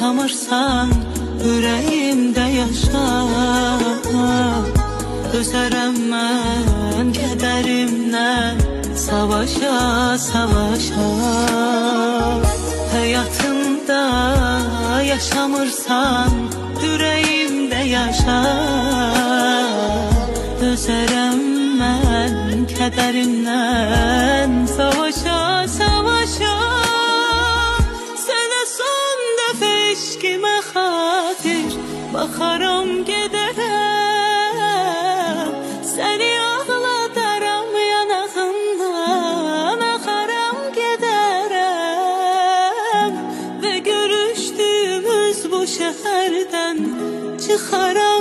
yaşamırsan ürəyimdə yaşa. Dözərəm mən kədərimlə savaşa, savaşa. Həyatımda yaşamırsan ürəyimdə yaşa. Dözərəm mən kədərimlə savaşa, savaşa. Sənə son dəfə eşqimə xatir baxaram gedərəm. Səni ağladaram yanağından axaram gedərəm. Və görüşdüyümüz bu şəhərdən çıxaram.